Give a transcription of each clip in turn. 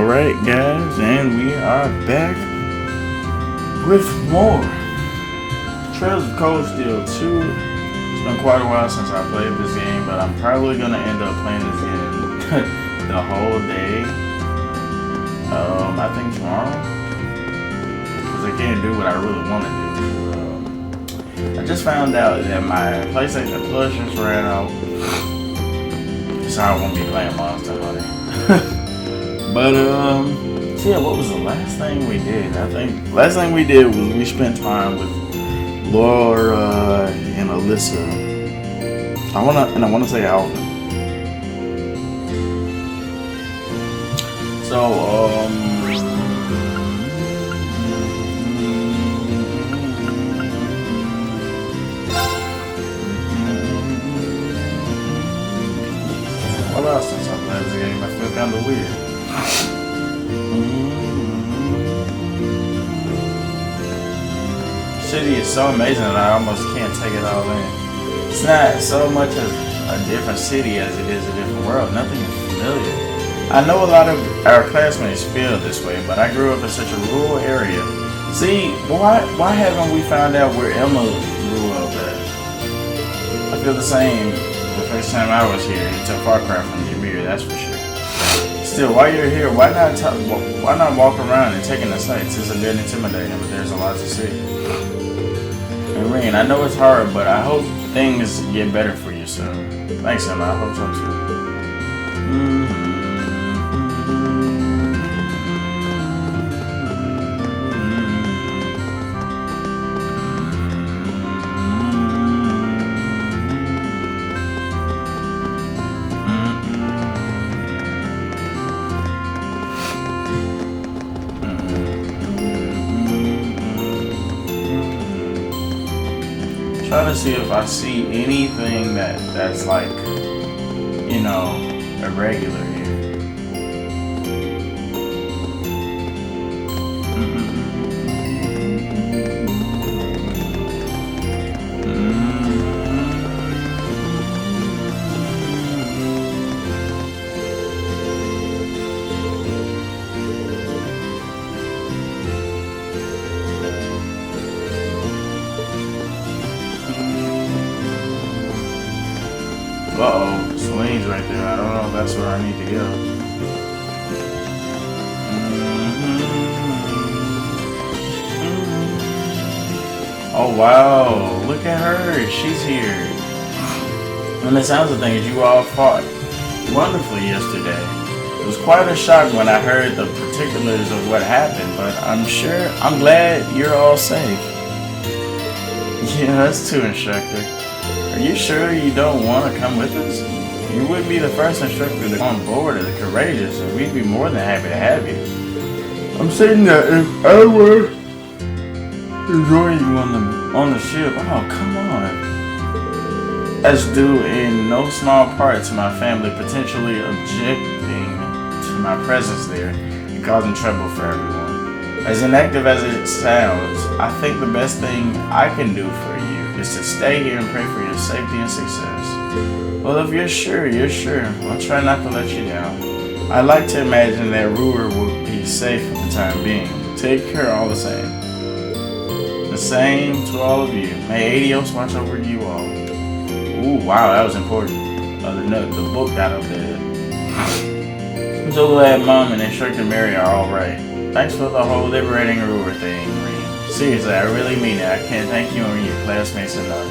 Alright guys, and we are back with more Trails of Cold Steel 2. It's been quite a while since I played this game, but I'm probably going to end up playing this game the whole day. I think tomorrow, because I can't do what I really want to do. I just found out that my PlayStation Plus just ran out, so I won't be playing Monster Hunter. But so yeah, what was the last thing we did? I think last thing we did was we spent time with Laura and Alisa. I wanna say Alvin. So what else since I played this game? I feel kind of weird. City is so amazing that I almost can't take it all in. It's not so much as a different city as it is a different world. Nothing is familiar. I know a lot of our classmates feel this way, but I grew up in such a rural area. See, why haven't we found out where Emma grew up at? I feel the same the first time I was here. It's a far cry from Ymir, that's for sure. Still, while you're here, why not walk around and take in the sights? It's a bit intimidating, but there's a lot to see. And Rean, I know it's hard, but I hope things get better for you soon. Thanks, Emma. I hope so too. Trying to see if I see anything that's like, you know, irregular here. Uh-oh, Celine's right there. I don't know if that's where I need to go. Oh, wow. Look at her. She's here. And the sounds of things, you all fought wonderfully yesterday. It was quite a shock when I heard the particulars of what happened, but I'm glad you're all safe. Yeah, that's too, instructor. Are you sure you don't want to come with us? You would be the first instructor to come on board as courageous, and we'd be more than happy to have you. I'm saying that if I were to join you on the ship, oh come on. As due in no small part to my family potentially objecting to my presence there and causing trouble for everyone. As inactive as it sounds, I think the best thing I can do for you is to stay here and pray for your safety and success. Well, if you're sure, I'll try not to let you down. I like to imagine that Ruhr will be safe for the time being. Take care all the same. The same to all of you. May Adios watch over you all. Ooh, wow, that was important. The book got up there. I'm so glad Mom and Instructor Mary are alright. Thanks for the whole liberating Ruhr thing, Rean. Seriously, I really mean it. I can't thank you and your classmates enough.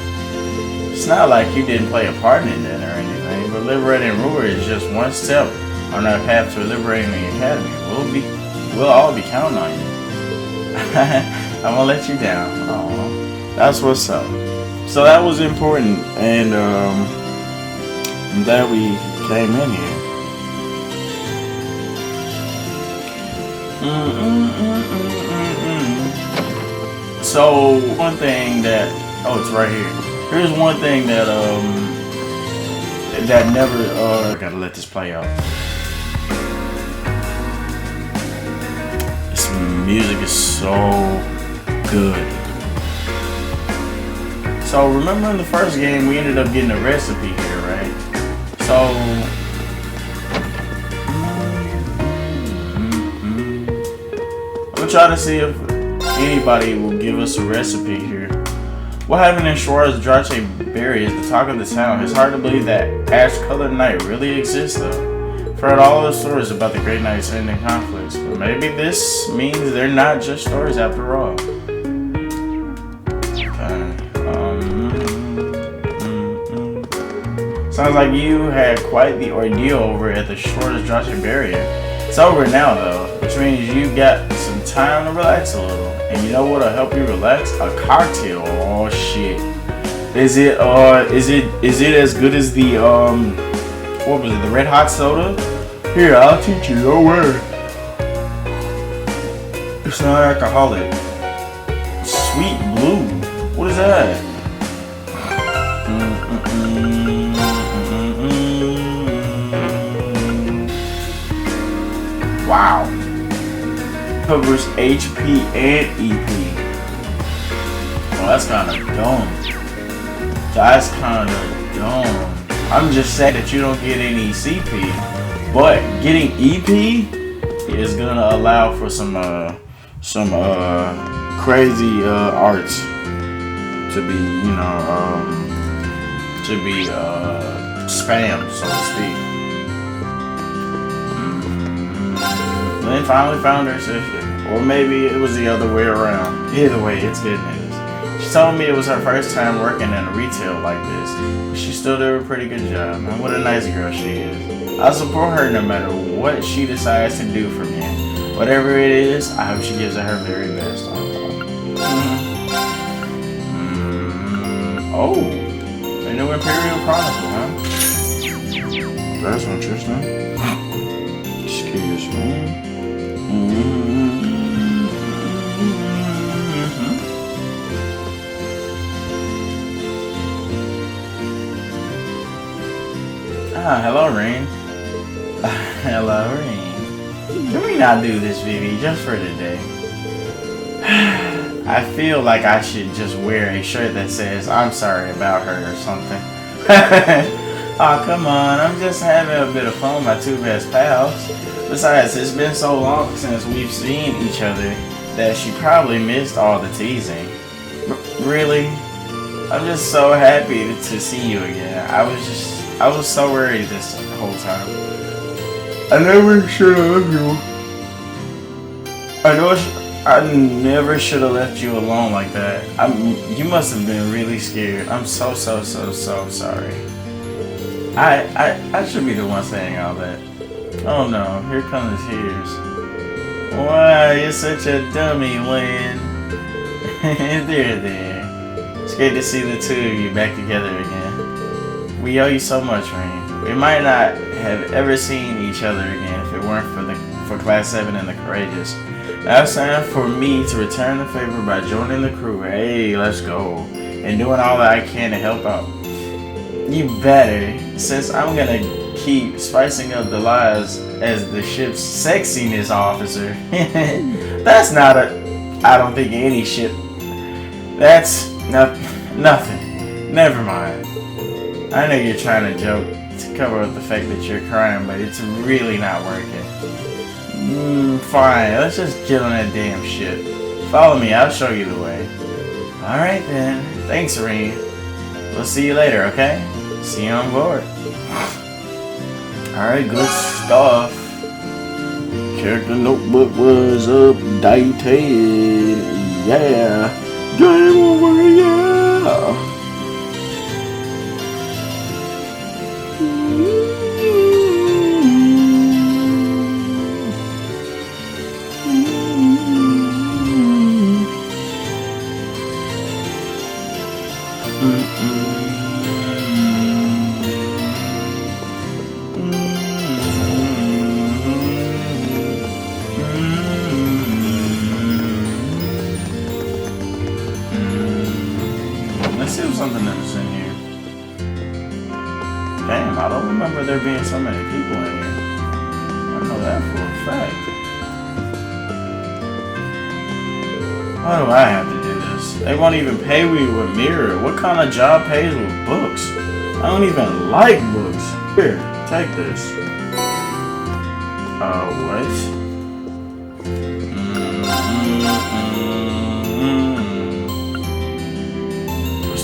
It's not like you didn't play a part in it or anything, but liberating Ruhr is just one step on our path to liberating the academy. We'll all be counting on you. I won't let you down. Aww, that's what's up. So that was important, and I'm glad we came in here. So one thing that it's right here. Here's one thing that never I gotta let this play out. This music is so good. So remember in the first game we ended up getting a recipe here, right? So We'll try to see if anybody will give us a recipe here. What happened in Schwarzer Drache at the talk of the town? It's hard to believe that ash-colored night really exists, though. I've heard all those stories about the Great Knight's ending conflicts, but maybe this means they're not just stories after all. Sounds like you had quite the ordeal over at the Schwarzer Drache barrier. It's over now, though, which means you got some time to relax a little. And you know what'll help you relax? A cocktail. Oh shit! Is it as good as the what was it? The red hot soda? Here, I'll teach you. Don't worry. It's not alcoholic. Sweet Blue. What is that? Wow. Covers HP and EP. Well, that's kind of dumb. That's kind of dumb. I'm just sad that you don't get any CP, but getting EP is gonna allow for some crazy arts to be, spam, so to speak. Then finally found her sister. Or maybe it was the other way around. Either way, it's good news. She told me it was her first time working in a retail like this. But she still did a pretty good job. And what a nice girl she is. I'll support her no matter what she decides to do for me. Whatever it is, I hope she gives it her very best. Oh, a new Imperial Chronicle, huh? That's interesting. Excuse me. Ah, hello, Rean. Hello, Rean. Can we not do this, Vivi, just for today? I feel like I should just wear a shirt that says, I'm sorry about her or something. Oh, come on. I'm just having a bit of fun with my two best pals. Besides, it's been so long since we've seen each other that she probably missed all the teasing. Really? I'm just so happy to see you again. I was so worried this whole time. I never should have left you. I never should have left you alone like that. You must have been really scared. I'm so sorry. I should be the one saying all that. Oh no, here come the tears. Why, you're such a dummy, Lynn. There. It's great to see the two of you back together again. We owe you so much, Rean. We might not have ever seen each other again if it weren't for Class 7 and the Courageous. Now it's time for me to return the favor by joining the crew. Hey, let's go. And doing all that I can to help out. You better, since I'm gonna keep spicing up the lives as the ship's sexiness officer. That's not I don't think any ship. That's nothing. Never mind. I know you're trying to joke to cover up the fact that you're crying, but it's really not working. Fine, let's just get on that damn ship. Follow me, I'll show you the way. Alright then. Thanks, Rean. We'll see you later, okay? See you on board. Alright, good stuff. Character notebook was updated. Yeah. Game over, yeah. Let's see if something else in here. Damn, I don't remember there being so many people in here. I know that for a fact. Why do I have to do this? They won't even pay me with mirror. What kind of job pays with books? I don't even like books. Here, take this. What?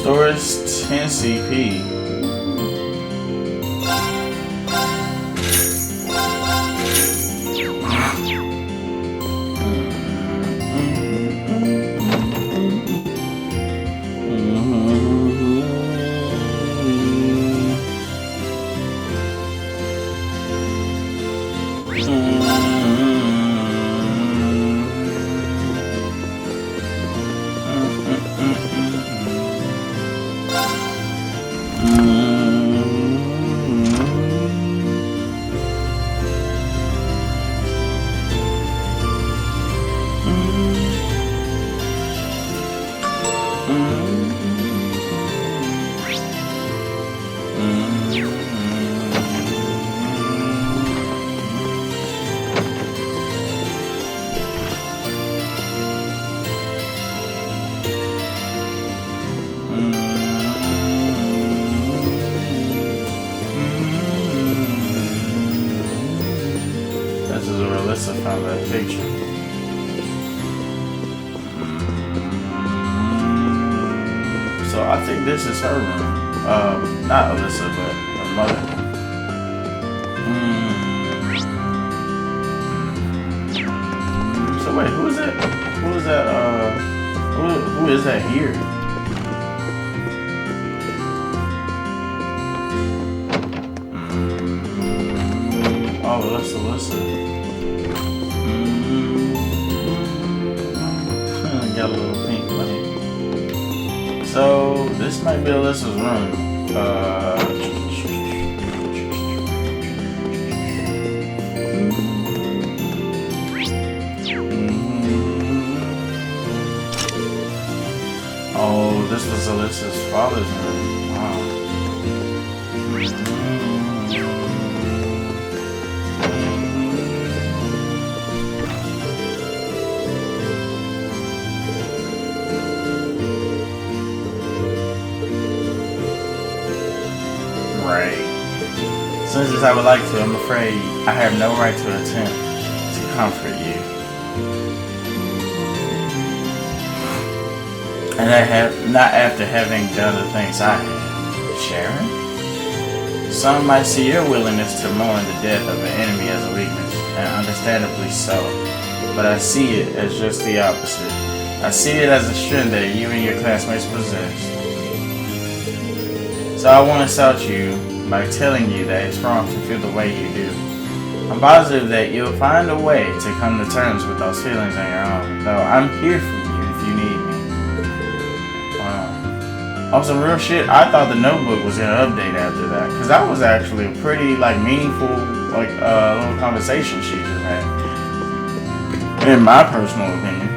Stores 10 CP. Alisa found that picture. So I think this is her room. Not Alisa, but her mother. So wait, who is that? Who is that? Who is that here? Oh, that's Alisa. Got a little pink light. So this might be Alisa's room. Oh, this was Alisa's father's room. Wow. As much as I would like to, I'm afraid I have no right to attempt to comfort you. And I have not after having done the things I have. Sharon? Some might see your willingness to mourn the death of an enemy as a weakness, and understandably so. But I see it as just the opposite. I see it as a strength that you and your classmates possess. So I want to insult you by telling you that it's wrong to feel the way you do. I'm positive that you'll find a way to come to terms with those feelings on your own, though I'm here for you if you need me. Wow. On some real shit, I thought the notebook was gonna update after that, because that was actually a pretty meaningful little conversation she just had. In my personal opinion.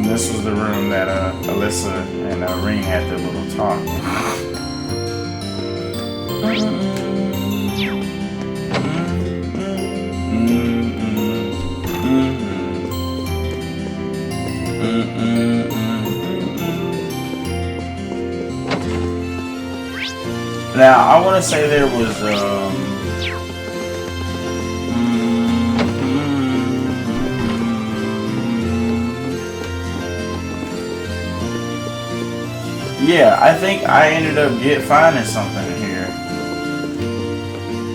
This was the room that Alisa and Rean had their little talk. Now, I want to say there was yeah, I think I ended up finding something here.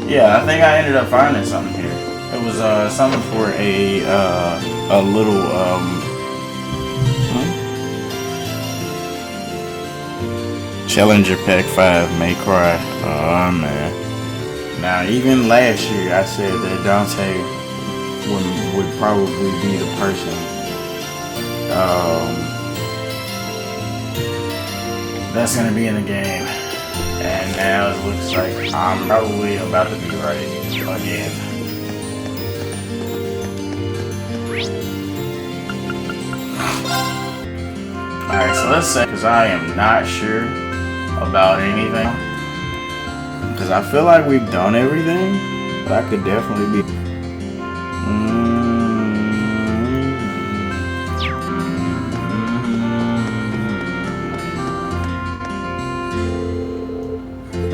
Yeah, I think I ended up finding something here. It was something for a little Challenger Pack 5 may cry. Oh man. Now even last year I said that Dante would probably be the person that's gonna be in the game, and now it looks like I'm probably about to be right again. Alright, so let's say, because I am not sure about anything, because I feel like we've done everything, but I could definitely be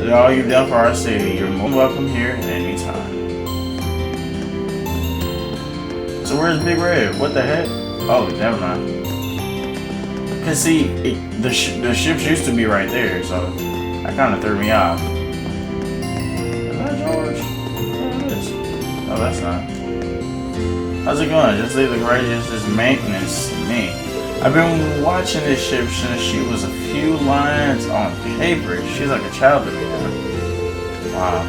all you've done for our city. You're more welcome here at any time. So where's Big Red? What the heck? Oh, never mind. Cause see, the ships used to be right there, so that kind of threw me off. Is that George? Yeah, it is. Oh, that's not. How's it going? Just leave the courageous as maintenance to me. I've been watching this ship since she was a few lines on paper. She's like a child to me now. Wow.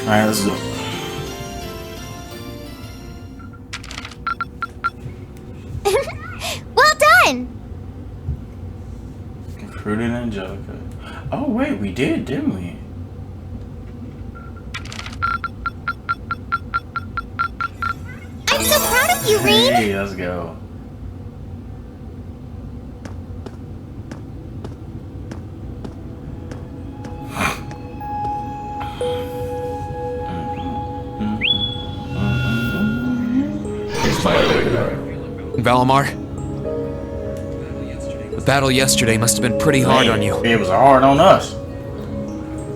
Alright, let's go. Well done! Recruited Angelica. Oh wait, we did, didn't we? I'm so proud of you, Rean! Hey, let's go. Valimar, the battle yesterday must have been pretty hard on you. It was hard on us.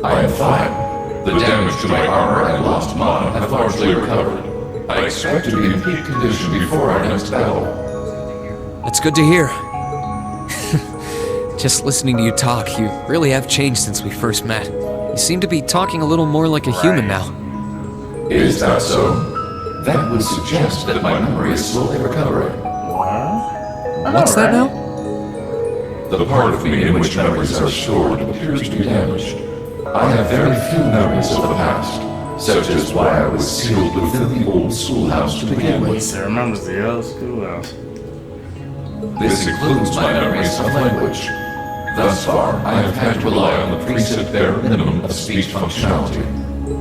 I am fine. The damage to my armor and lost mana have largely recovered. I expect to be in peak condition before our next battle. That's good to hear. Just listening to you talk, you really have changed since we first met. You seem to be talking a little more like a human now. Is that so? That would suggest that my memory is slowly recovering. What's that now? The part of me in which memories are stored appears to be damaged. I have very few memories of the past, such as why I was sealed within the old schoolhouse to begin with. He remembers the old schoolhouse. This includes my memories of language. Thus far, I have had to rely on the preset bare minimum of speech functionality.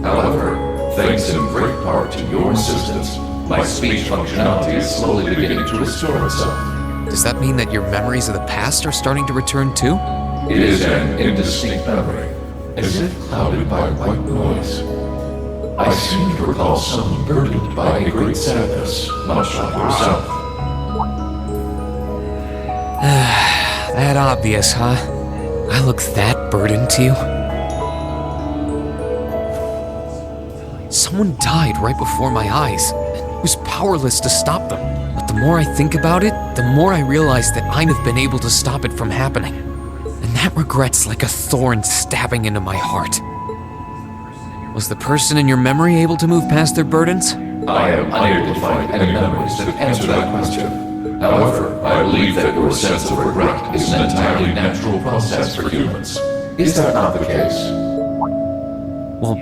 However, thanks in great part to your assistance, my speech functionality is slowly beginning to restore itself. Does that mean that your memories of the past are starting to return too? It is an indistinct memory, as if clouded by white noise. I seem to recall someone burdened by a great sadness, much like yourself. That obvious, huh? I look that burdened to you? Someone died right before my eyes. I was powerless to stop them. But the more I think about it, the more I realize that I have been able to stop it from happening. And that regret's like a thorn stabbing into my heart. Was the person in your memory able to move past their burdens? I am unable to find any memories that answer that question. However, I believe that your sense of regret is an entirely natural process for humans. Is that not the case? Well,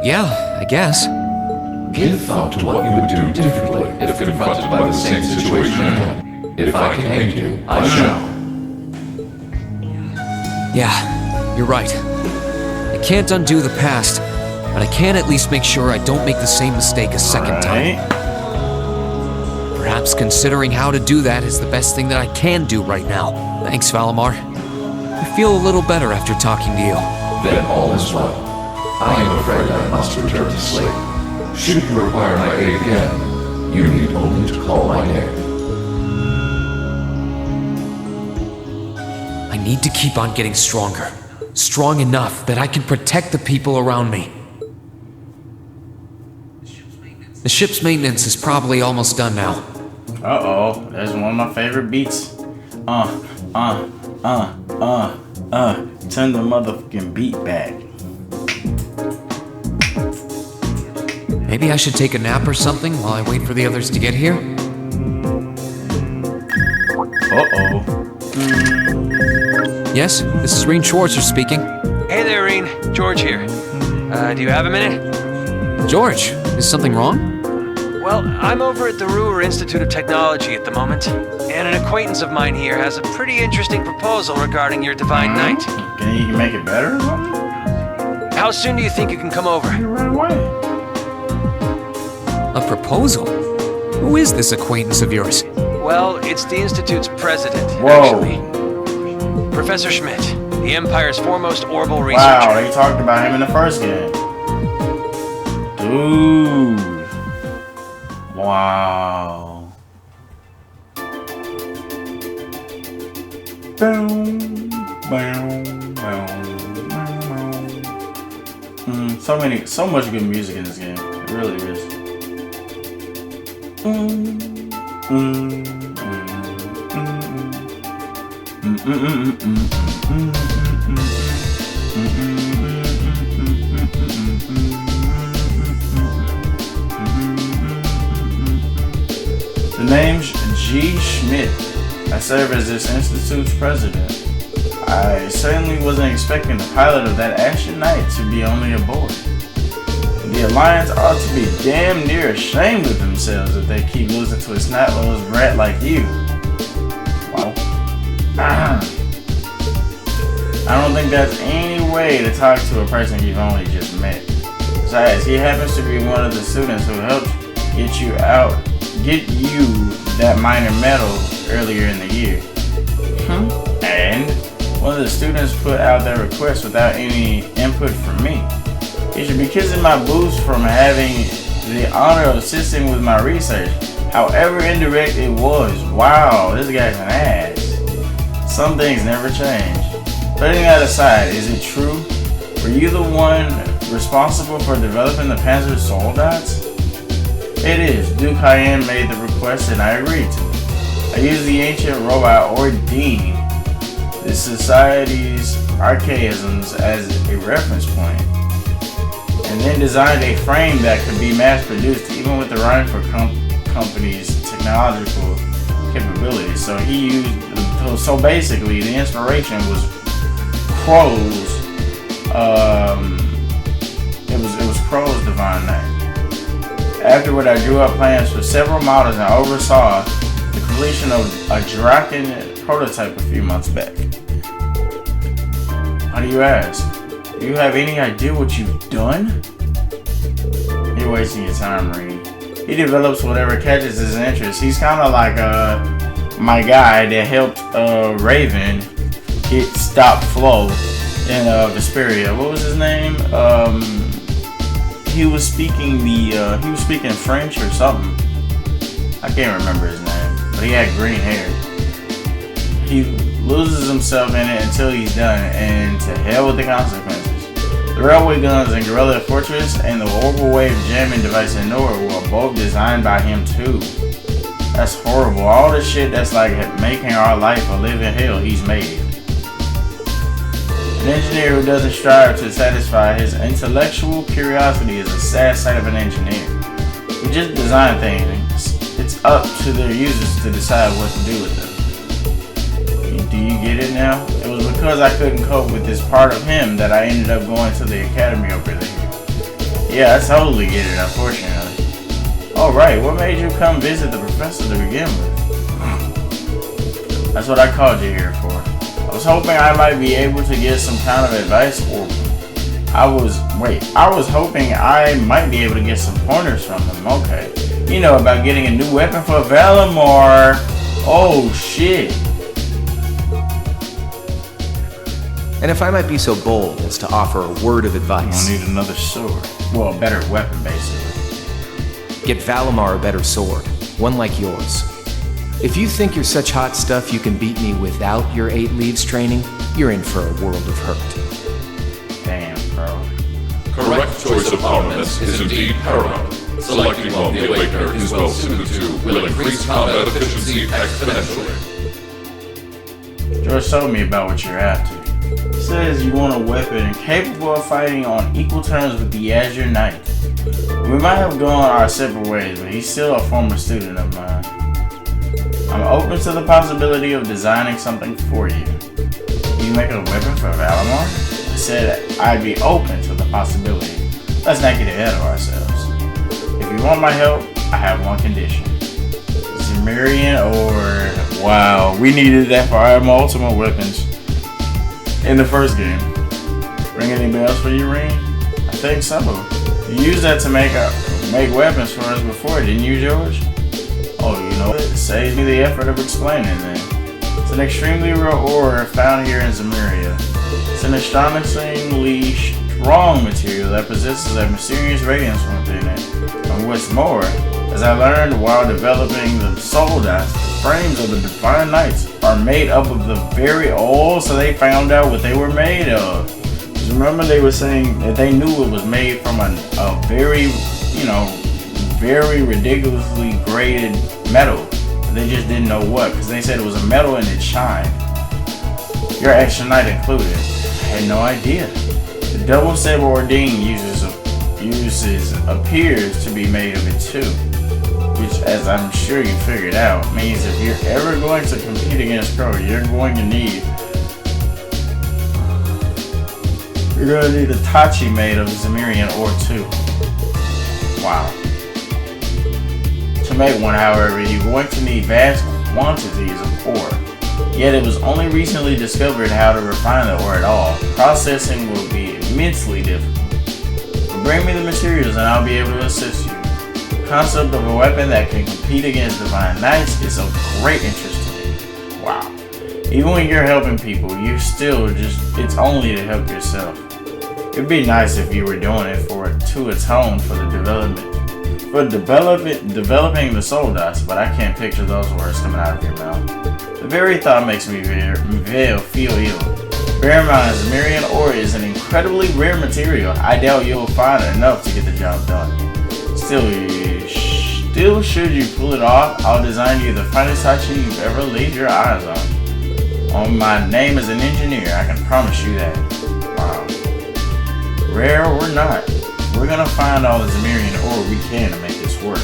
yeah, I guess. Give thought to what you would do differently if confronted by the same situation again. If I can aid you, I shall. Yeah, you're right. I can't undo the past, but I can at least make sure I don't make the same mistake a second time. Perhaps considering how to do that is the best thing that I can do right now. Thanks, Valimar. I feel a little better after talking to you. Then all is well. I am afraid I must return to sleep. Should you require my aid again, you need only to call my name. I need to keep on getting stronger. Strong enough that I can protect the people around me. The ship's maintenance is probably almost done now. Uh-oh, there's one of my favorite beats. Turn the motherfucking beat back. Maybe I should take a nap or something while I wait for the others to get here? Uh-oh. Yes, this is Rean Schwarzer speaking. Hey there, Rean. George here. Do you have a minute? George, is something wrong? Well, I'm over at the Ruhr Institute of Technology at the moment, and an acquaintance of mine here has a pretty interesting proposal regarding your Divine Knight. Can you make it better or something? How soon do you think you can come over? Right away. A proposal? Who is this acquaintance of yours? Well, it's the Institute's president, Whoa. actually. Professor Schmidt, the Empire's foremost orbital researcher. Wow, they talked about him in the first game. Dude. Wow. Boom, boom, boom. So much good music in this game. It really is. The name's G. Schmidt. I serve as this institute's president. I certainly wasn't expecting the pilot of that action knight to be only a boy. The Alliance ought to be damn near ashamed of themselves if they keep losing to a snot-nosed brat like you. Wow. I don't think that's any way to talk to a person you've only just met. Besides, he happens to be one of the students who helped get you that minor medal earlier in the year. And one of the students put out their request without any input from me. You should be kissing my boots from having the honor of assisting with my research, however indirect it was. Wow, this guy's an ass. Some things never change. Putting that aside, is it true? Were you the one responsible for developing the Panzer Soul Dots? It is. Duke Cayenne made the request and I agreed to it. I used the ancient robot Ordean, the society's archaisms, as a reference point, and then designed a frame that could be mass-produced even with the Reinford company's technological capabilities. So he used, so basically the inspiration was Crow's, it was Crow's Divine Knight. Afterward, I drew up plans for several models and oversaw the completion of a Draken prototype a few months back. How do you ask? Do you have any idea what you've done? You're wasting your time, Rean. He develops whatever catches his interest. He's kind of like my guy that helped Raven get stop flow in Vesperia. What was his name? He was speaking French or something. I can't remember his name, but he had green hair. He loses himself in it until he's done, and to hell with the consequences. The railway guns in Guerrilla Fortress and the orbital wave jamming device in Nora were both designed by him too. That's horrible. All the shit that's like making our life a living hell, he's made. An engineer who doesn't strive to satisfy his intellectual curiosity is a sad sight of an engineer. We just design things. It's up to their users to decide what to do with them. Do you get it now? It was because I couldn't cope with this part of him that I ended up going to the academy over there. Yeah, I totally get it, unfortunately. Alright, what made you come visit the professor to begin with? That's what I called you here for. I was hoping I might be able to get some kind of advice, or I was hoping I might be able to get some pointers from them. Okay. You know, about getting a new weapon for Valimar. Oh shit. And if I might be so bold as to offer a word of advice. I'll need another sword. Well, a better weapon, basically. Get Valimar a better sword. One like yours. If you think you're such hot stuff you can beat me without your 8 leaves training, you're in for a world of hurt. Damn, bro. Correct choice of armaments is indeed paramount. Selecting one the Awakener is well suited to will increase combat efficiency exponentially. George told me about what you're after. He says you want a weapon capable of fighting on equal terms with the Azure Knight. We might have gone our separate ways, but he's still a former student of mine. I'm open to the possibility of designing something for you. Can you make a weapon for Valimar? I said I'd be open to the possibility. Let's not get ahead of ourselves. If you want my help, I have one condition. Zemirian or... Wow, we needed that for our ultimate weapons in the first game. Ring any bells for you, Rean? I think so. You used that to make weapons for us before, didn't you, George? Oh, you know, it saves me the effort of explaining then. an extremely rare ore found here in Zemuria. It's an astonishingly strong material that possesses a mysterious radiance within it. And what's more, as I learned while developing the soul dust, the frames of the Divine Knights are made up of the very old, so they found out what they were made of. Because remember they were saying that they knew it was made from a very, very ridiculously graded metal. They just didn't know what, because they said it was a metal and it shined. Your extra knight included. I had no idea. The double saber ordained uses appears to be made of it too. Which, as I'm sure you figured out, means if you're ever going to compete against Crow, you're going to need a Tachi made of Zemurian ore too. Wow. To make one, however, you're going to need vast quantities of ore. Yet it was only recently discovered how to refine the ore at all. Processing will be immensely difficult. But bring me the materials and I'll be able to assist you. The concept of a weapon that can compete against Divine Knights is of great interest to me. Wow. Even when you're helping people, you're still it's only to help yourself. It'd be nice if you were doing it to atone for the developing the soul dust, but I can't picture those words coming out of your mouth. The very thought makes me feel ill. Bear in mind, Zemurian ore is an incredibly rare material. I doubt you'll find enough to get the job done. Still, should you pull it off, I'll design you the finest Tachi you've ever laid your eyes on. My name as an engineer, I can promise you that. Wow. Rare or not, we're gonna find all the Zemurian ore we can to make this work.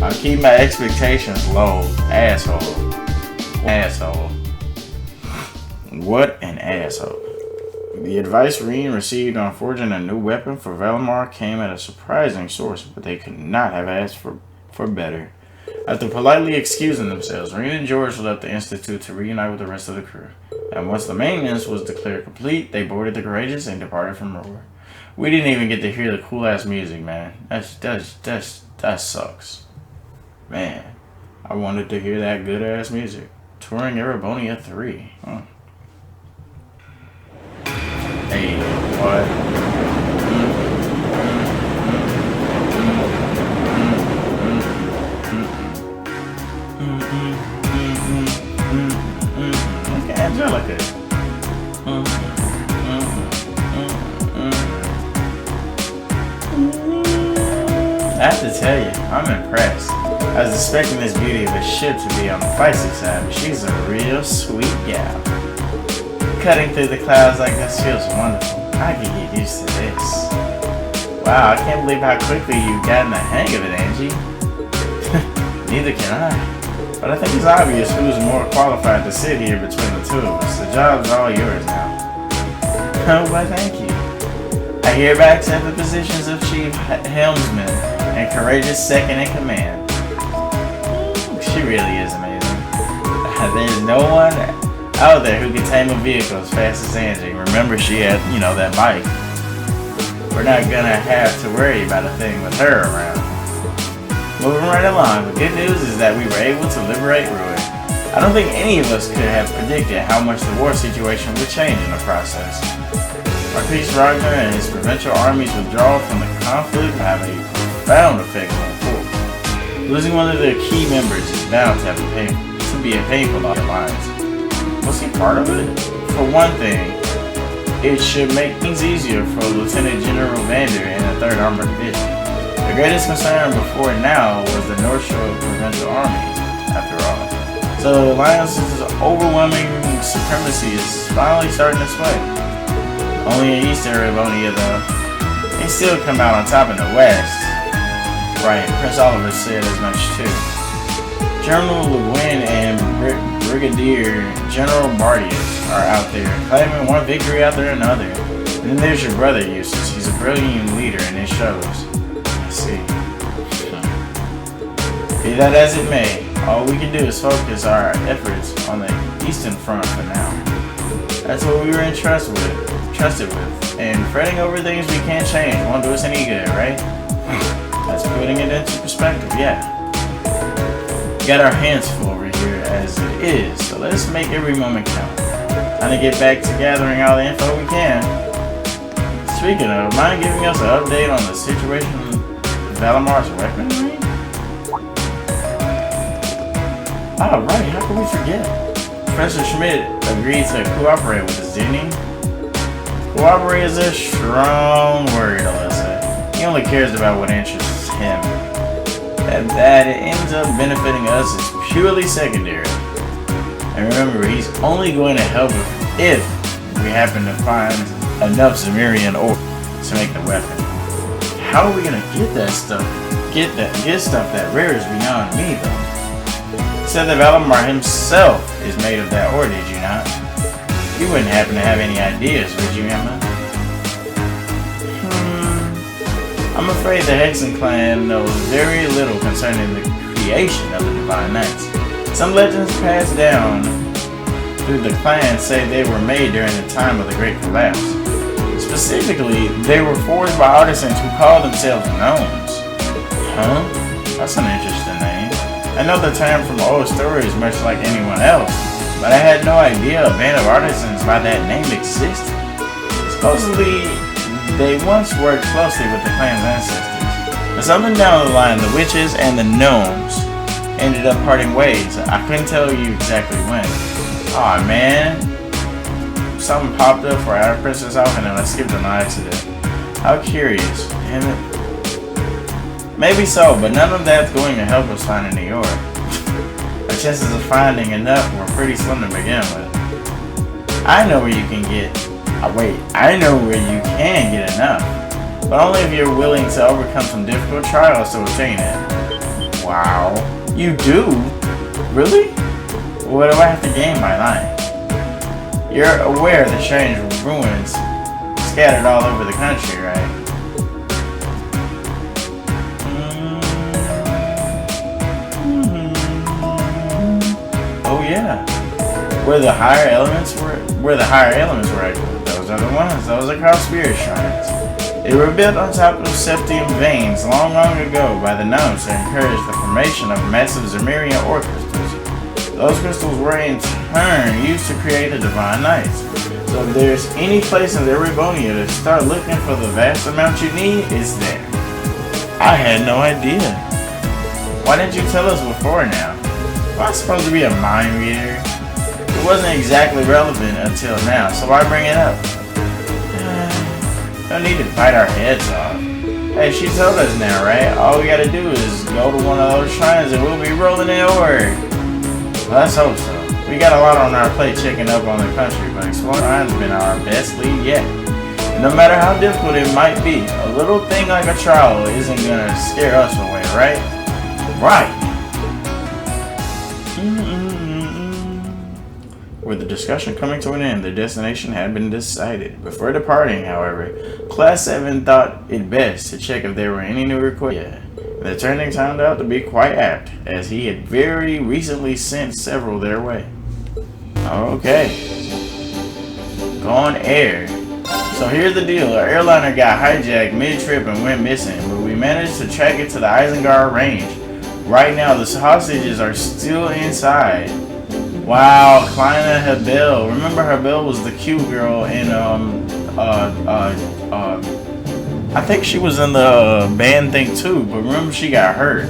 I'll keep my expectations low, asshole. Asshole. What an asshole. The advice Rean received on forging a new weapon for Valimar came at a surprising source, but they could not have asked for better. After politely excusing themselves, Rean and George left the Institute to reunite with the rest of the crew. And once the maintenance was declared complete, they boarded the Courageous and departed from Roar. We didn't even get to hear the cool ass music, man. That sucks. Man, I wanted to hear that good ass music. Touring Erebonia 3. Huh. Hey, what? Look at Angelica. I have to tell you, I'm impressed. I was expecting this beauty of a ship to be on the feisty side, but she's a real sweet gal. Cutting through the clouds like this feels wonderful. I can get used to this. Wow, I can't believe how quickly you've gotten the hang of it, Angie. Neither can I. But I think it's obvious who's more qualified to sit here between the two of us. The job's all yours now. Oh, well, thank you. I hereby accept the positions of Chief Helmsman and Courageous Second in Command. She really is amazing. There's no one out there who can tame a vehicle as fast as Angie. Remember, she had, that bike. We're not gonna have to worry about a thing with her around. Moving right along, the good news is that we were able to liberate Ruin. I don't think any of us could have predicted how much the war situation would change in the process. Marquis Ragnar and his provincial army's withdrawal from the conflict will have a profound effect on the force. Losing one of their key members is bound to be a painful lot of lives. Was he part of it? For one thing, it should make things easier for Lieutenant General Vander and the 3rd Armored Division. The greatest concern before now was the North Shore Provincial Army, after all. So the Alliance's overwhelming supremacy is finally starting to sway. Only in East Erebonia, though, they still come out on top in the West. Right, Prince Oliver said as much too. General Le Guin and Brigadier General Bardius are out there, claiming one victory after another. And then there's your brother, Jusis. He's a brilliant leader, and it shows. I see. Be that as it may, all we can do is focus our efforts on the Eastern Front for now. That's what we were entrusted with, and fretting over things we can't change won't do us any good, right? That's putting it into perspective, yeah. We got our hands full, Rean. here as it is, so let's make every moment count. Time to get back to gathering all the info we can. Speaking of, mind giving us an update on the situation with Valamar's weaponry? Oh, right, how could we forget? Professor Schmidt agreed to cooperate with us, didn't he? Cooperate is a strong word, Alisa. He only cares about what interests him. And that it ends up benefiting us is purely secondary. And remember, he's only going to help if we happen to find enough Zemirian ore to make the weapon. How are we gonna get that stuff? Get stuff that rare is beyond me, though. He said that Valamar himself is made of that ore, did you not? You wouldn't happen to have any ideas, would you, Emma? I'm afraid the Hexen clan knows very little concerning the creation of the Divine Knights. Some legends passed down through the clan say they were made during the time of the Great Collapse. Specifically, they were forged by artisans who call themselves gnomes. Huh? That's an interesting name. I know the term from old stories much like anyone else, but I had no idea a band of artisans by that name existed. Supposedly, they once worked closely with the clan's ancestors, but something down the line, the witches and the gnomes ended up parting ways. I couldn't tell you exactly when. Aw, man. Something popped up for our princess off and then I skipped an accident. How curious. Damn it. Maybe so, but none of that's going to help us find a New York. Our chances of finding enough were pretty slim to begin with. I know where you can get... I know where you can get enough, but only if you're willing to overcome some difficult trials to obtain it. Wow. You do? Really? What do I have to gain by lying? You're aware of the strange ruins scattered all over the country, right? Oh yeah. Where the higher elements were, those are the ones. Those are called spirit shrines. They were built on top of septium veins long ago by the gnomes to encourage the formation of massive Zemirian ore crystals. Those crystals were in turn used to create the Divine Knights. So if there's any place in Erebonia to start looking for the vast amount you need, it's there. I had no idea. Why didn't you tell us before now? Am I supposed to be a mind reader? It wasn't exactly relevant until now, so why bring it up? No need to bite our heads off. Hey, she told us now, right? All we gotta do is go to one of those shrines and we'll be rolling in ore. Well, let's hope so. We got a lot on our plate checking up on the country, but exploring has been our best lead yet. And no matter how difficult it might be, a little thing like a trial isn't gonna scare us away, right? Right. With the discussion coming to an end, their destination had been decided. Before departing, however, Class 7 thought it best to check if there were any new requests. Yeah, the turning turned out to be quite apt, as he had very recently sent several their way. Okay. Gone air. So here's the deal. Our airliner got hijacked mid-trip and went missing, but we managed to track it to the Isengard range. Right now, the hostages are still inside. Wow, Kleina Hebel. Remember Hebel was the cute girl in I think she was in the band thing too, but remember she got hurt.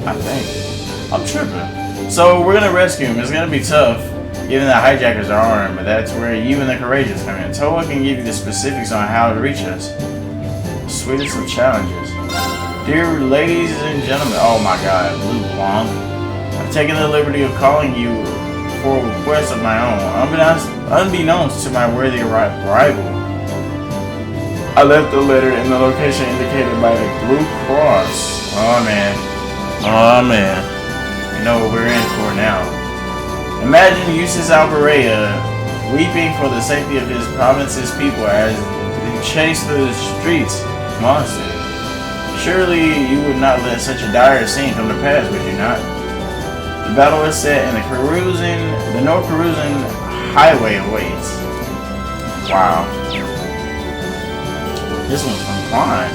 I think. I'm tripping. So we're gonna rescue him. It's gonna be tough, given that hijackers are armed, but that's where you and the courageous come in. Toa can give you the specifics on how to reach us. Sweetest of challenges. Dear ladies and gentlemen, oh my god, Blue Long. I've taken the liberty of calling you for a request of my own, unbeknownst to my worthy rival. I left the letter in the location indicated by the Blue Cross. Oh man. Oh man. You know what we're in for now. Imagine Jusis Albarea weeping for the safety of his province's people as they chase through the streets monsters. Surely you would not let such a dire scene come to pass, would you not? The battle is set and the North Carusian highway awaits. Wow. This one's from Klein.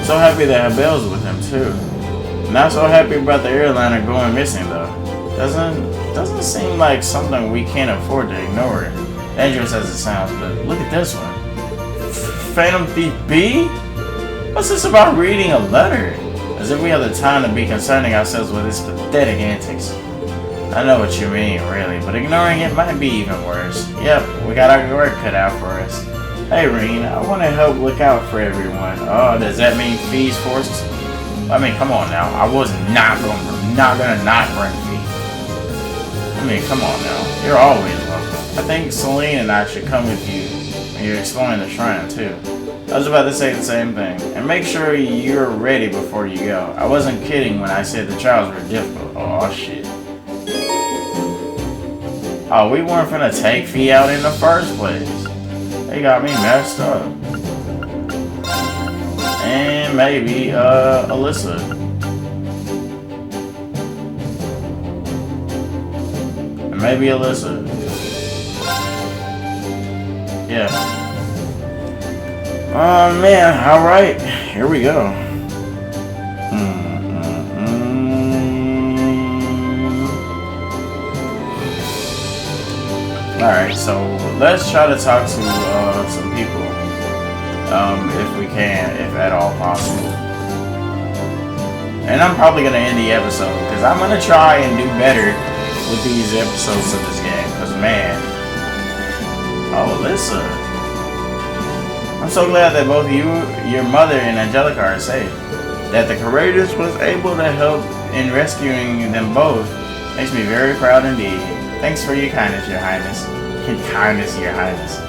So happy that Hebel's with him too. Not so happy about the airliner going missing though. Doesn't seem like something we can't afford to ignore. Dangerous as it sounds, but look at this one. Phantom Thief B? What's this about reading a letter? As if we have the time to be concerning ourselves with its pathetic antics. I know what you mean, really, but ignoring it might be even worse. Yep, we got our work cut out for us. Hey, Rean, I want to help look out for everyone. Oh, does that mean fees forced? I mean, come on now. I was not gonna not bring fees. I mean, come on now. You're always welcome. I think Celine and I should come with you when you're exploring the shrine, too. I was about to say the same thing. And make sure you're ready before you go. I wasn't kidding when I said the trials were difficult. Oh, shit. Oh, we weren't finna take Fee out in the first place. They got me messed up. And maybe, Alisa. Maybe Alisa. Yeah. Oh man, alright. Here we go. Alright, so let's try to talk to some people. If we can, if at all possible. And I'm probably gonna end the episode because I'm gonna try and do better with these episodes of this game, because man, oh Alisa, I'm so glad that both you, your mother, and Angelica are safe. That the Courageous was able to help in rescuing them both makes me very proud indeed. Thanks for your kindness, Your Highness. Your Highness.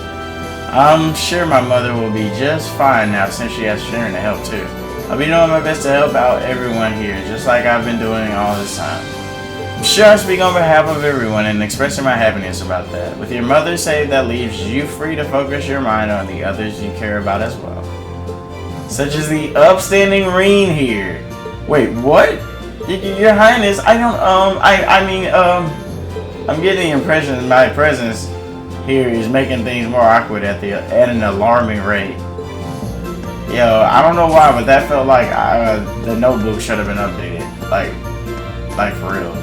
I'm sure my mother will be just fine now since she has Sharon to help too. I'll be doing my best to help out everyone here, just like I've been doing all this time. I'm sure I speak on behalf of everyone in expressing my happiness about that. With your mother saved, that leaves you free to focus your mind on the others you care about as well. Such as the upstanding Rean here. Wait, what? Your Highness, I'm getting the impression that my presence here is making things more awkward at an alarming rate. Yo, I don't know why, but that felt like the notebook should have been updated. Like for real.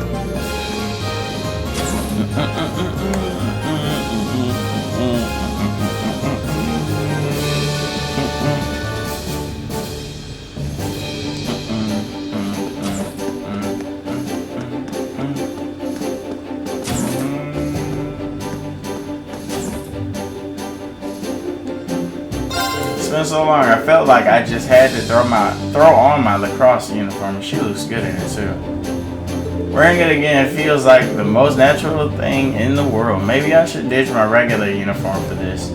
It's been so long, I felt like I just had to throw on my lacrosse uniform. She looks good in it too. Wearing it again feels like the most natural thing in the world. Maybe I should ditch my regular uniform for this.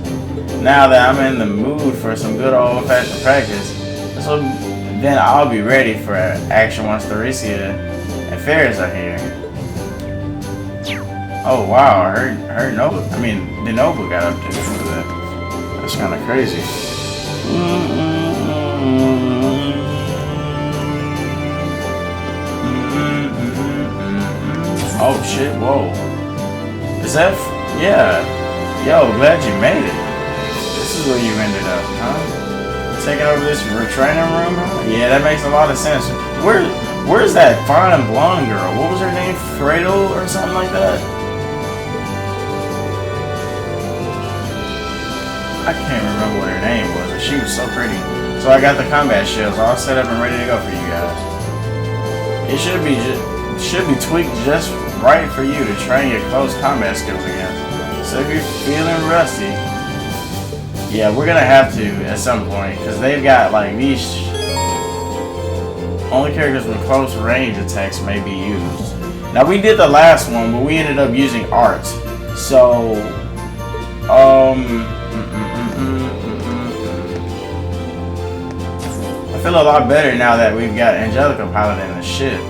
Now that I'm in the mood for some good old-fashioned practice, so then I'll be ready for action once Thoricia and Ferris are here. Oh wow, her notebook. I mean, the notebook got updated for that. That's kind of crazy. Oh shit, whoa. Is that, yeah. Yo, glad you made it. This is where you ended up, huh? Taking over this training room, huh? Yeah, that makes a lot of sense. Where's that fine blonde girl? What was her name? Fredo or something like that? I can't remember what her name was, but she was so pretty. So I got the combat shields all set up and ready to go for you guys. It should be tweaked just right for you to train your close combat skills again. So if you're feeling rusty, yeah, we're gonna have to at some point, because they've got like these only characters with close range attacks may be used. Now we did the last one, but we ended up using art. So I feel a lot better now that we've got Angelica piloting the ship.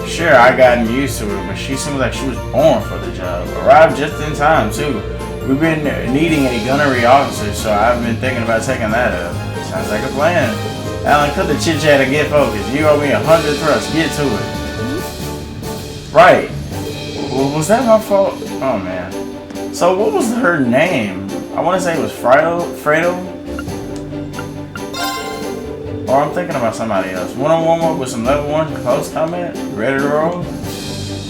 Sure, I gotten used to it, but she seems like she was born for the job. Arrived just in time, too. We've been needing a gunnery officer, so I've been thinking about taking that up. Sounds like a plan. Alan, cut the chit-chat and get focused. You owe me 100 thrusts. Get to it. Right. Was that my fault? Oh, man. So, what was her name? I want to say it was Fredo? Or I'm thinking about somebody else. Wanna warm up with some level 1 close combat? Ready to roll?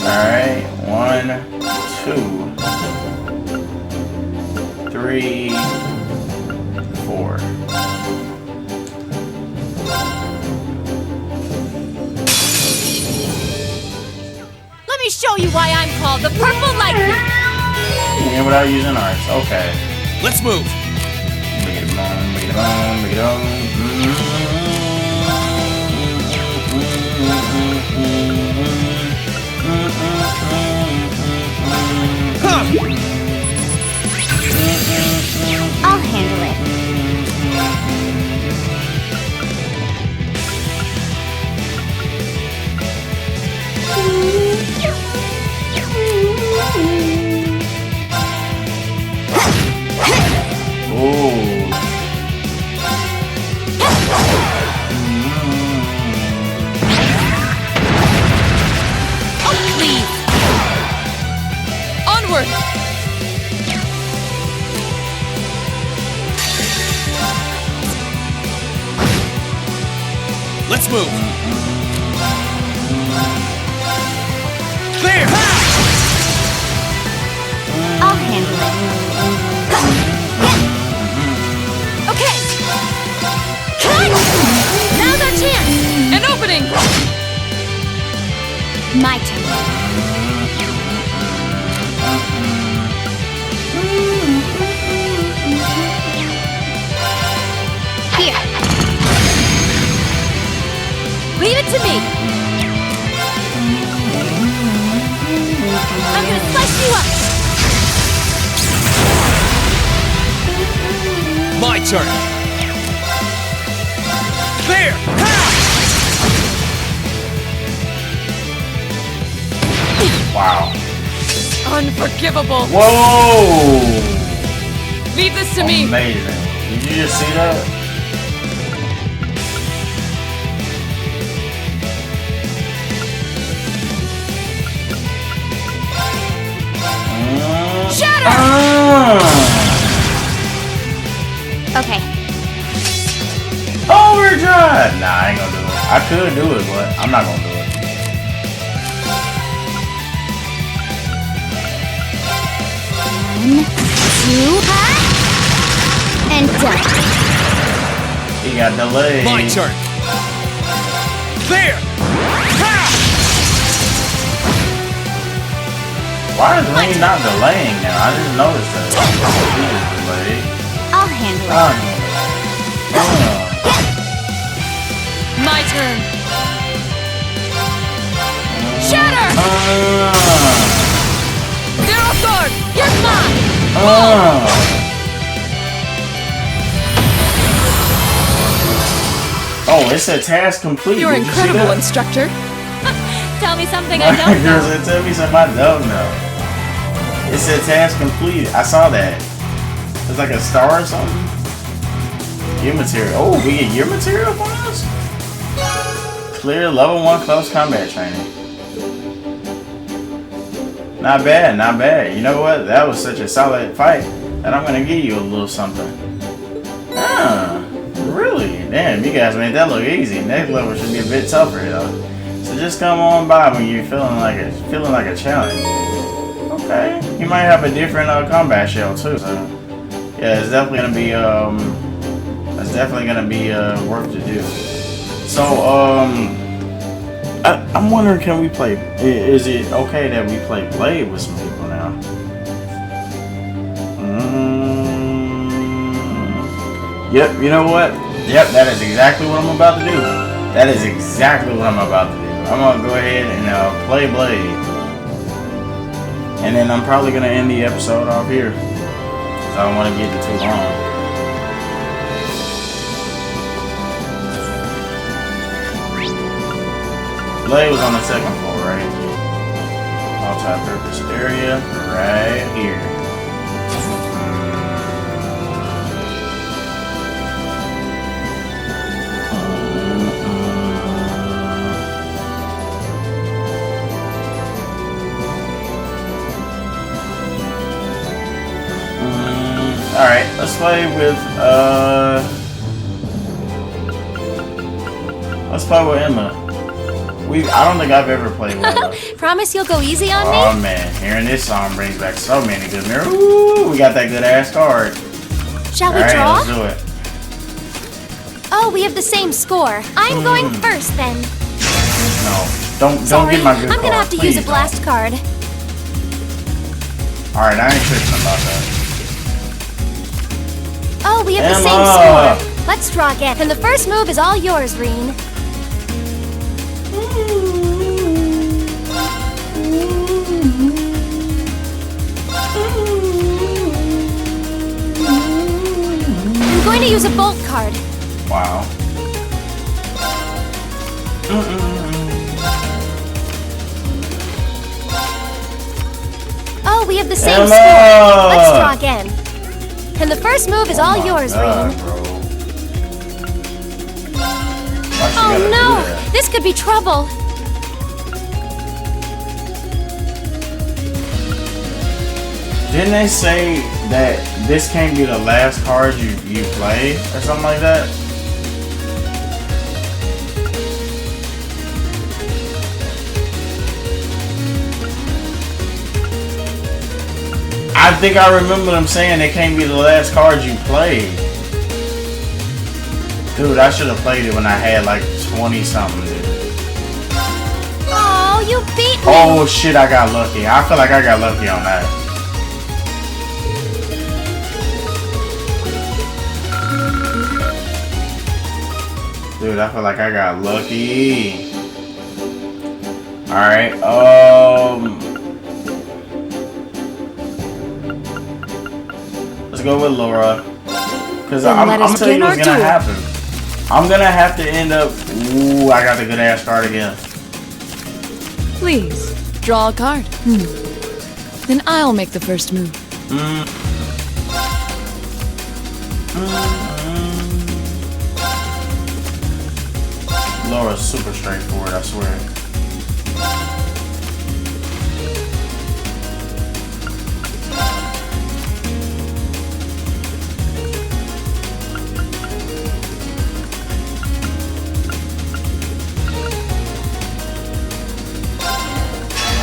Alright. 1, 2, 3, 4. Let me show you why I'm called the Purple Lightning. Yeah, without using arts. Okay. Let's move. Make it on, make it on, make it on. I'll handle it. Onward! Let's move. Clear! I'll handle it. Okay. Cut! Now's our chance. An opening! My turn. Here. Leave it to me. I'm gonna slice you up. My turn. Clear! Wow. Unforgivable. Whoa! Leave this to me. Amazing. Did you just see that? Shatter! Okay. Overdrive! Nah, I ain't gonna do it. I could do it, but I'm not gonna do it. One, two, and done. He got delayed. My turn. Clear! Why is Rean not delaying now? I just noticed that. He is delayed. I'll handle it. My turn. Shatter! Zero sword! You're mine! Oh, it said task complete. You're Did you see incredible, that? instructor. Tell me something I don't Girl know. said, tell me something I don't know. It said task complete. I saw that. It's like a star or something. Gear material. Oh, we get gear material for us? Clear level 1 close combat training. Not bad, not bad. You know what? That was such a solid fight that I'm gonna give you a little something. Ah, really? Damn, you guys made that look easy. Next level should be a bit tougher though. So just come on by when you're feeling like a challenge. Okay, you might have a different combat shell too. So yeah, it's definitely gonna be work to do. So I'm wondering, can we play? Is it okay that we play Blade with some people now? Yep. You know what? Yep. That is exactly what I'm about to do. That is exactly what I'm about to do. I'm gonna go ahead and play Blade. And then I'm probably going to end the episode off here. So I don't want to get it too long. Blade was on the second floor, right? Multi-purpose area right here. Alright, let's play with, Let's play with Emma. I don't think I've ever played with Emma. Promise you'll go easy on me? Oh man, hearing this song brings back so many good memories. Ooh, we got that good ass card. Shall we Alright, draw? let's do it. Oh, we have the same score. I'm going first then. No, don't Sorry, get my good card. I'm gonna have to Please use a blast card. Alright, I ain't tripping about that. Oh, we have the Emma! same score. Let's draw again. And the first move is all yours, Rean. I'm going to use a bolt card. Wow. Oh, we have the same Emma! score. Let's draw again. And the first move is all yours, God, Rean. bro. Oh no! This could be trouble. Didn't they say that this can't be the last card you play or something like that? I think I remember them saying it can't be the last card you play. Dude, I should have played it when I had like 20 something. Oh, you beat me. Oh shit, I got lucky. I feel like I got lucky on that. Dude, I feel like I got lucky. Alright, let's go with Laura. Cause I'm gonna tell you what's gonna happen. I'm gonna have to end up. Ooh, I got the good ass card again. Please, draw a card. Then I'll make the first move. Laura's super straightforward, I swear.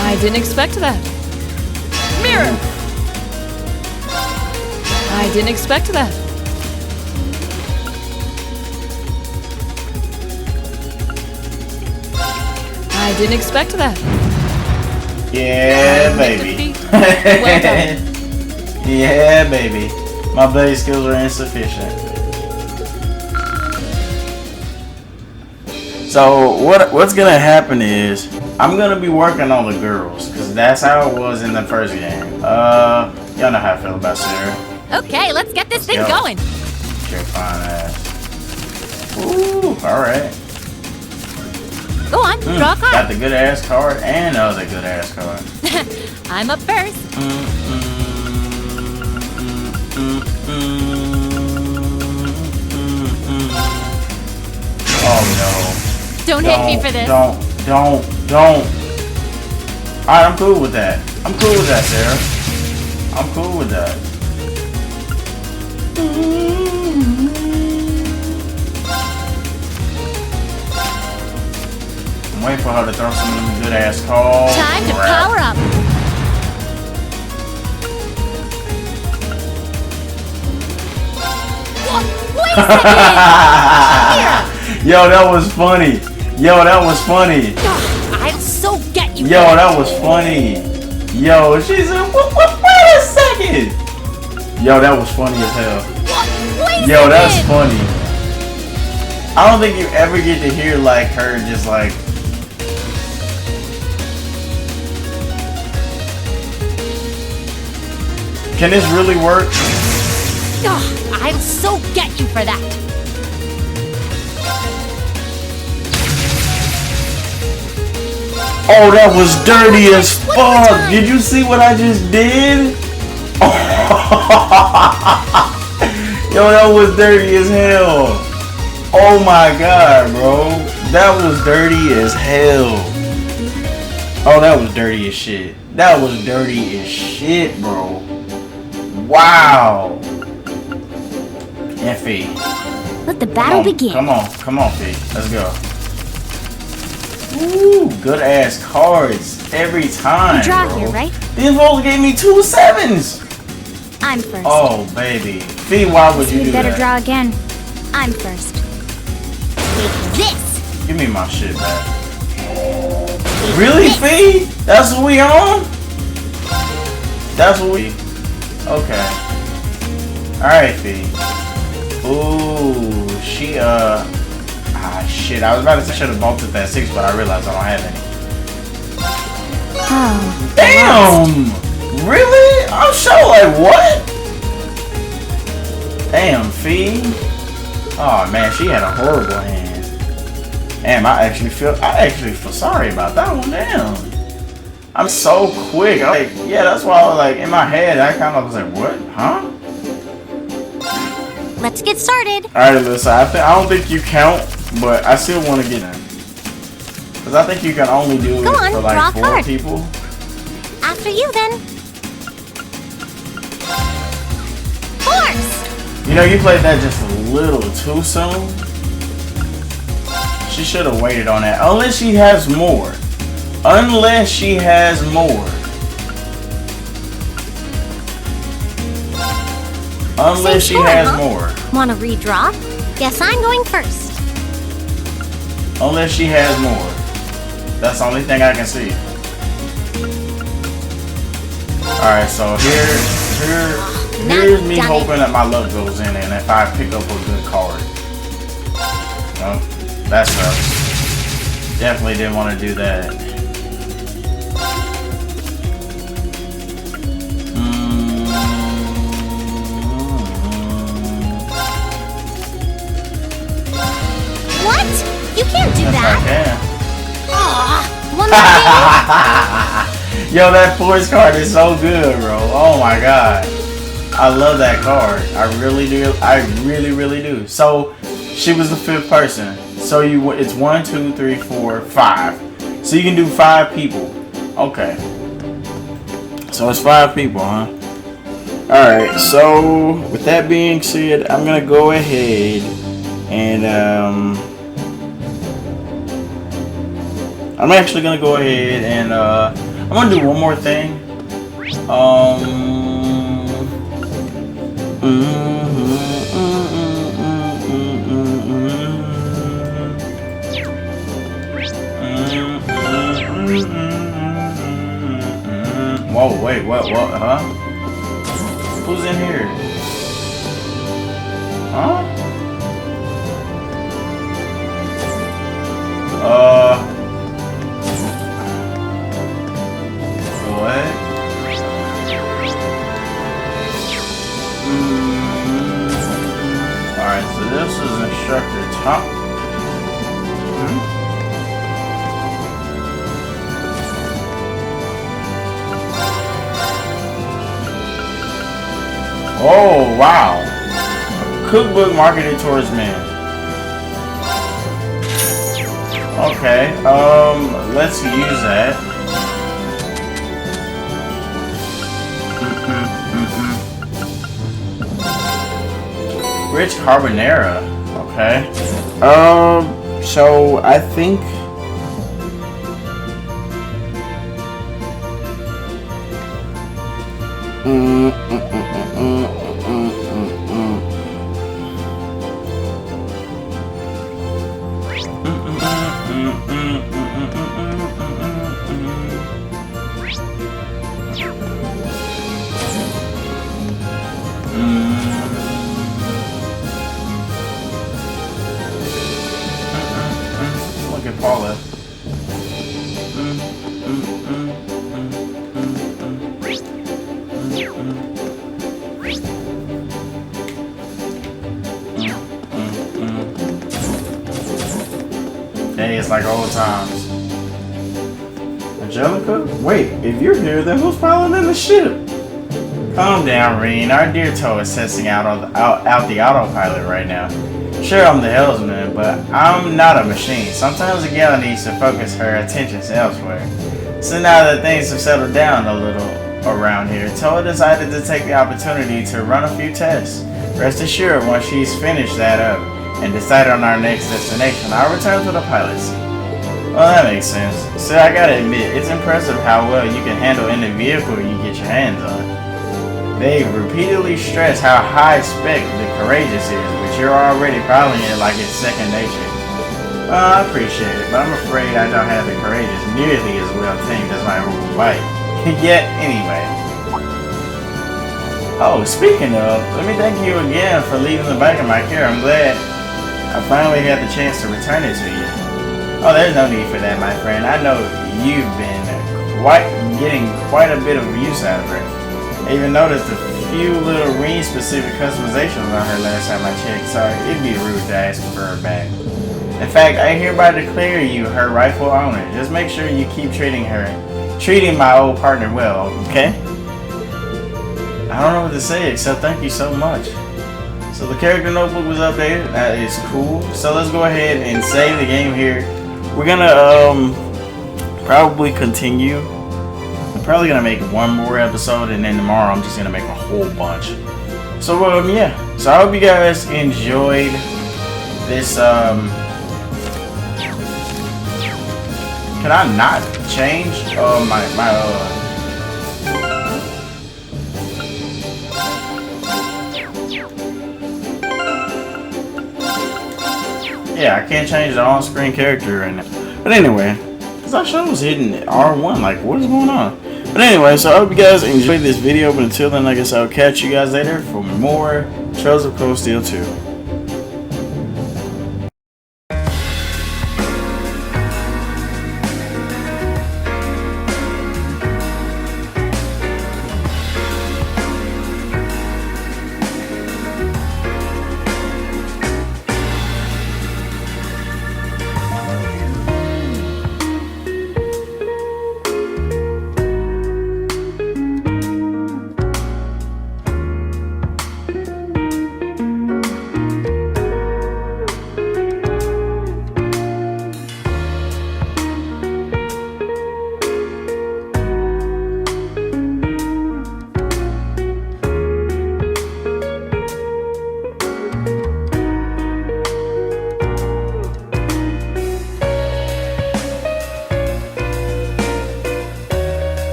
I didn't expect that. Mirror! I didn't expect that. I didn't expect that. Yeah, baby. Well done. Yeah, baby. My blade skills are insufficient. So what's gonna happen is I'm gonna be working on the girls because that's how it was in the first game. Y'all know how I feel about Sara. Okay, let's get this thing go. going. Your fine ass. Ooh, all right. Go on, draw a card. Got the good ass card and other good ass card. I'm up first. Oh no. Don't hit me for this. Don't. Alright, I'm cool with that. I'm cool with that, Sara. I'm cool with that. I'm waiting for her to throw some of them good ass calls. Time to power up. Wait a second. Yo, that was funny. Yo, that was funny. I'll so get you. Yo, that was funny. Yo, she said, wait a second. Yo, that was funny as hell. Yo, that's funny. I don't think you ever get to hear like her just like. Can this really work? I'll so get you for that. Oh, that was dirty as fuck. Did you see what I just did? Yo, that was dirty as hell. Oh my god, bro. That was dirty as hell. Oh, that was dirty as shit. That was dirty as shit, bro. Wow. And Fee. Let the battle begin. Come on, Fee. Let's go. Ooh, good ass cards every time. You draw bro. here, right? These rolls gave me 2 7s. I'm first. Oh, baby. Fee, why would you do better that? draw again. I'm first. Take this. Give me my shit back. Really, Fee? That's what we on? That's what we... Okay. Alright, Fee. Ooh, she, shit. I was about to say I should have bumped it that 6, but I realized I don't have any. Oh. Damn! Really? I'm sure, like, what? Damn, Fee. Oh, man, she had a horrible hand. Damn, I actually feel sorry about that one. Damn. I'm so quick. Like, yeah, that's why I was like, in my head, I kind of was like, what? Huh? Let's get started. Alright, Alisa, I don't think you count, but I still want to get in. Because I think you can only do it on, for draw like a 4 card. people. After you, then. Thors! You know, you played that just a little too soon. She should have waited on that. Unless she has more. Unless she has more. Unless she has more. Want to redraw? Guess I'm going first. Unless she has more. That's the only thing I can see. Alright, so here's me hoping that my luck goes in and if I pick up a good card. Oh, that sucks. Definitely didn't want to do that. What? You can't do that. I One can. Yo, that Force card is so good, bro. Oh my god. I love that card. I really do. I really, really do. So, she was the 5th person. So it's 1, 2, 3, 4, 5. So you can do 5 people. Okay. So it's 5 people, huh? Alright, so with that being said, I'm gonna go ahead and I'm actually gonna go ahead and I'm gonna do one more thing. Whoa, wait, what, huh? Who's in here? Huh? What? Alright, so this is instructor top. Oh, wow. Cookbook marketed towards men. Okay, let's use that. Rich carbonara. Okay. So I think look at Paula. Hey, it's like old times. Angelica? Wait, if you're here, then who's piloting the ship? Calm down, Rean. Our dear Toe is testing out the autopilot right now. Sure, I'm the helmsman, but I'm not a machine. Sometimes a gal needs to focus her attentions elsewhere. So now that things have settled down a little around here, Toe decided to take the opportunity to run a few tests. Rest assured, once she's finished that up and decided on our next destination, I'll return to the pilot seat. Well, that makes sense. So I gotta admit, it's impressive how well you can handle any vehicle you get your hands on. They repeatedly stress how high spec the Courageous is, but you're already piloting it like it's second nature. Well, I appreciate it, but I'm afraid I don't have the Courageous nearly as well tamed as my old bike. Yet, anyway. Oh, speaking of, let me thank you again for leaving the bike in my care. I'm glad I finally had the chance to return it to you. Oh, there's no need for that, my friend. I know you've been getting quite a bit of use out of her. I even noticed a few little Rean-specific customizations on her last time I checked, so it'd be rude to ask for her back. In fact, I hereby declare you her rightful owner. Just make sure you keep treating my old partner well, okay? I don't know what to say except thank you so much. So the character notebook was updated. That is cool. So let's go ahead and save the game here. We're gonna probably continue. I'm probably gonna make one more episode, and then tomorrow I'm just gonna make a whole bunch. So yeah. So I hope you guys enjoyed this. Can I not change my yeah, I can't change the on-screen character right now. But anyway, because I sure was hitting R1, like, what is going on? But anyway, so I hope you guys enjoyed this video, but until then, I guess I'll catch you guys later for more Trails of Cold Steel 2.